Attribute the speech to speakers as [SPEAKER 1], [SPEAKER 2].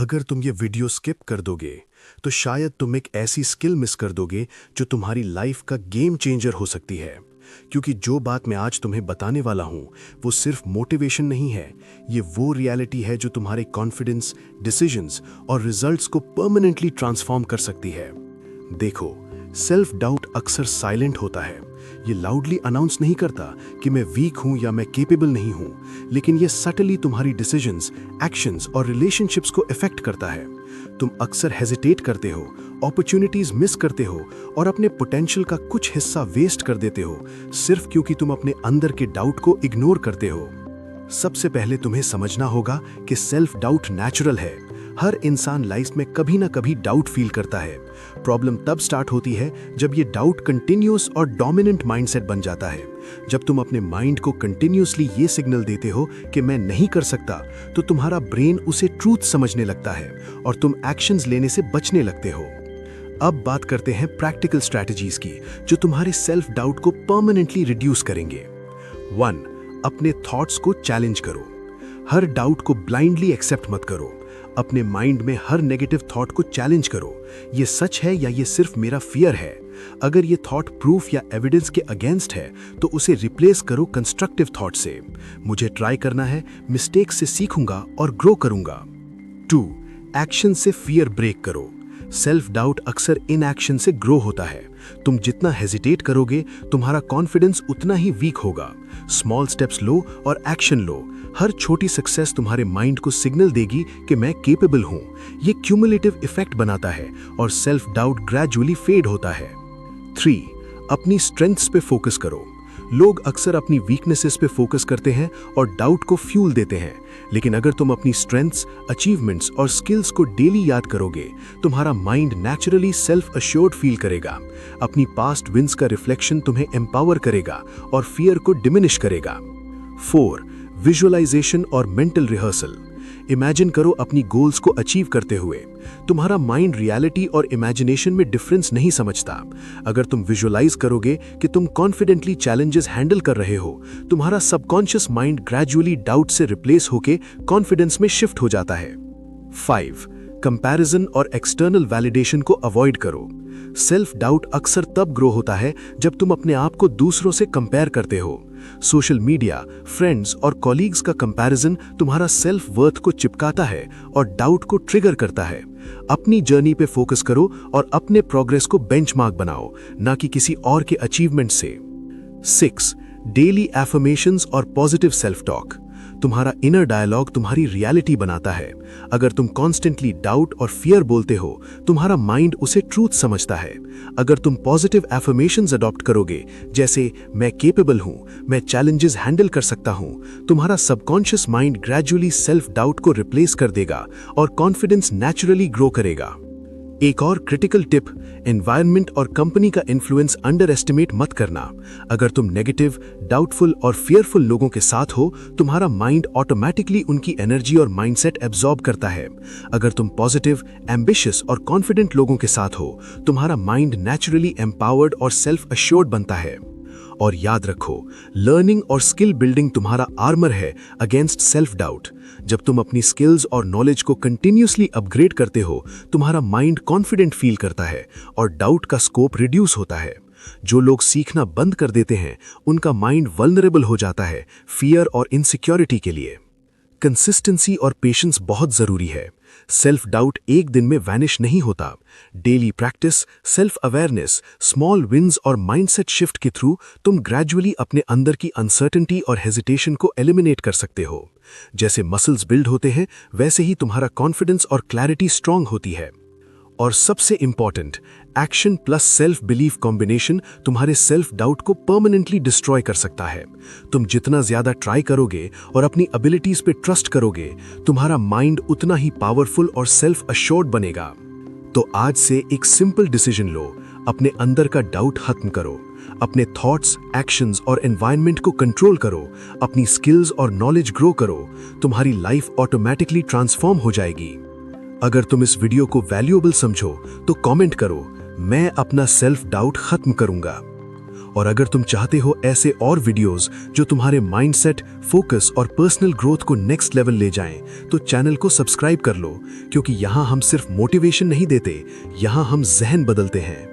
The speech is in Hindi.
[SPEAKER 1] अगर तुम ये वीडियो स्किप कर दोगे तो शायद तुम एक ऐसी स्किल मिस कर दोगे जो तुम्हारी लाइफ का गेम चेंजर हो सकती है। क्योंकि जो बात मैं आज तुम्हें बताने वाला हूं वो सिर्फ मोटिवेशन नहीं है, ये वो रियलिटी है जो तुम्हारे कॉन्फिडेंस, डिसीजंस और रिजल्ट्स को परमानेंटली ट्रांसफॉर्म कर सकती है। देखो, सेल्फ डाउट अक्सर साइलेंट होता है। ये लाउडली अनाउंस नहीं करता कि मैं वीक हूं या मैं केपेबल नहीं हूं, लेकिन ये सटली तुम्हारी डिसीजंस, एक्शंस और रिलेशनशिप्स को इफेक्ट करता है। तुम अक्सर हेजिटेट करते हो, अपॉर्चुनिटीज मिस करते हो और अपने पोटेंशियल का कुछ हिस्सा वेस्ट कर देते हो, सिर्फ क्योंकि तुम अपने अंदर के डाउट को इग्नोर करते हो। सबसे पहले तुम्हें समझना होगा कि सेल्फ डाउट नेचुरल है। हर इंसान लाइफ में कभी ना कभी डाउट फील करता है। प्रॉब्लम तब स्टार्ट होती है जब ये डाउट कंटिन्यूअस और डोमिनेंट माइंडसेट बन जाता है। जब तुम अपने माइंड को कंटिन्यूअसली ये सिग्नल देते हो कि मैं नहीं कर सकता, तो तुम्हारा ब्रेन उसे ट्रूथ समझने लगता है और तुम एक्शंस लेने से बचने लगते हो। अब बात करते हैं प्रैक्टिकल स्ट्रैटेजीज की जो तुम्हारे सेल्फ डाउट को परमानेंटली रिड्यूस करेंगे। 1. अपने थॉट्स को चैलेंज करो। हर डाउट को ब्लाइंडली एक्सेप्ट मत करो। अपने माइंड में हर नेगेटिव थॉट को चैलेंज करो। ये सच है या ये सिर्फ मेरा फियर है? अगर ये थॉट प्रूफ या एविडेंस के अगेंस्ट है तो उसे रिप्लेस करो कंस्ट्रक्टिव थॉट से। मुझे ट्राई करना है, मिस्टेक से सीखूंगा और ग्रो करूंगा। 2. एक्शन से फियर ब्रेक करो। सेल्फ डाउट अक्सर इनएक्शन से ग्रो होता है। तुम जितना हेजिटेट करोगे, तुम्हारा कॉन्फिडेंस उतना ही वीक होगा। स्मॉल स्टेप्स लो और एक्शन लो। हर छोटी सक्सेस तुम्हारे माइंड को सिग्नल देगी कि मैं केपेबल हूं। ये क्यूमुलेटिव इफेक्ट बनाता है और सेल्फ डाउट ग्रेजुअली फेड होता है। 3. अपनी स्ट्रेंथ्स पे फोकस करो। लोग अक्सर अपनी वीकनेसेस पे फोकस करते हैं और डाउट को फ्यूल देते हैं, लेकिन अगर तुम अपनी स्ट्रेंथ्स, अचीवमेंट्स और स्किल्स को डेली याद करोगे, तुम्हारा mind naturally self assured feel करेगा। अपनी पास्ट विंस का रिफ्लेक्शन तुम्हें एम्पावर करेगा और फियर को डिमिनिश करेगा। 4. विजुअलाइजेशन और मेंटल रिहर्सल। इमेजिन करो अपनी गोल्स को अचीव करते हुए। तुम्हारा माइंड रियलिटी और इमेजिनेशन में डिफरेंस नहीं समझता। अगर तुम विजुअलाइज करोगे कि तुम कॉन्फिडेंटली चैलेंजेस हैंडल कर रहे हो, तुम्हारा सबकॉन्शियस माइंड ग्रेजुअली डाउट से रिप्लेस होके कॉन्फिडेंस में शिफ्ट हो जाता है। 5. कंपैरिजन और एक्सटर्नल वैलिडेशन को अवॉइड करो। सेल्फ डाउट अक्सर तब ग्रो होता है जब तुम अपने आप को दूसरों से कंपेयर करते हो। सोशल मीडिया, फ्रेंड्स और कॉलीग्स का कंपैरिजन तुम्हारा सेल्फ वर्थ को चिपकाता है और डाउट को ट्रिगर करता है। अपनी जर्नी पे फोकस करो और अपने प्रोग्रेस को बेंचमार्क बनाओ, ना कि किसी और के अचीवमेंट से। 6. डेली एफर्मेशंस और पॉजिटिव सेल्फ टॉक। तुम्हारा इनर डायलॉग तुम्हारी रियलिटी बनाता है। अगर तुम कॉन्स्टेंटली डाउट और फियर बोलते हो, तुम्हारा माइंड उसे ट्रूथ समझता है। अगर तुम पॉजिटिव एफर्मेशंस अडॉप्ट करोगे, जैसे मैं केपेबल हूं, मैं चैलेंजेस हैंडल कर सकता हूं, तुम्हारा subconscious mind gradually self doubt को रिप्लेस कर देगा और कॉन्फिडेंस नेचुरली ग्रो करेगा। एक और क्रिटिकल टिप, एनवायरनमेंट और कंपनी का इन्फ्लुएंस अंडर एस्टिमेट मत करना। अगर तुम नेगेटिव, डाउटफुल और फियरफुल लोगों के साथ हो, तुम्हारा माइंड ऑटोमेटिकली उनकी एनर्जी और माइंडसेट एब्जॉर्ब करता है। अगर तुम पॉजिटिव, एम्बिशियस और कॉन्फिडेंट लोगों के साथ हो, तुम्हारा माइंड नेचुरली एम्पावर्ड और सेल्फ अश्योर्ड बनता है। और याद रखो, लर्निंग और स्किल बिल्डिंग तुम्हारा आर्मर है अगेंस्ट सेल्फ डाउट। जब तुम अपनी स्किल्स और नॉलेज को कंटिन्यूअसली अपग्रेड करते हो, तुम्हारा माइंड कॉन्फिडेंट फील करता है और डाउट का स्कोप रिड्यूस होता है। जो लोग सीखना बंद कर देते हैं, उनका माइंड वल्नरेबल हो जाता है फियर और इनसिक्योरिटी के लिए। कंसिस्टेंसी और पेशेंस बहुत जरूरी है। सेल्फ डाउट एक दिन में वैनिश नहीं होता। Daily practice, self awareness, small wins और माइंडसेट शिफ्ट के थ्रू तुम ग्रेजुअली अपने अंदर की अनसर्टेनिटी और हेजिटेशन को एलिमिनेट कर सकते हो। जैसे मसल्स बिल्ड होते हैं, वैसे ही तुम्हारा कॉन्फिडेंस और क्लैरिटी स्ट्रांग होती है। और सबसे important, action plus self belief combination तुम्हारे सेल्फ डाउट को परमानेंटली डिस्ट्रॉय कर सकता है। तुम जितना ज्यादा ट्राई करोगे और अपनी एबिलिटीज पे ट्रस्ट करोगे, तुम्हारा माइंड उतना ही पावरफुल और सेल्फ अश्योर्ड बनेगा। तो आज से एक सिंपल डिसीजन लो, अपने अंदर का डाउट खत्म करो। अपने थॉट्स, एक्शंस और एनवायरनमेंट को कंट्रोल करो। अपनी स्किल्स और नॉलेज ग्रो करो। तुम्हारी लाइफ ऑटोमेटिकली ट्रांसफॉर्म हो जाएगी। अगर तुम इस वीडियो को वैल्यूएबल समझो तो कमेंट करो, मैं अपना सेल्फ डाउट खत्म करूंगा। और अगर तुम चाहते हो ऐसे और वीडियोस जो तुम्हारे माइंडसेट, फोकस और पर्सनल ग्रोथ को नेक्स्ट लेवल ले जाएं, तो चैनल को सब्सक्राइब कर लो, क्योंकि यहाँ हम सिर्फ मोटिवेशन नहीं देते, यहाँ हम जहन बदलते हैं।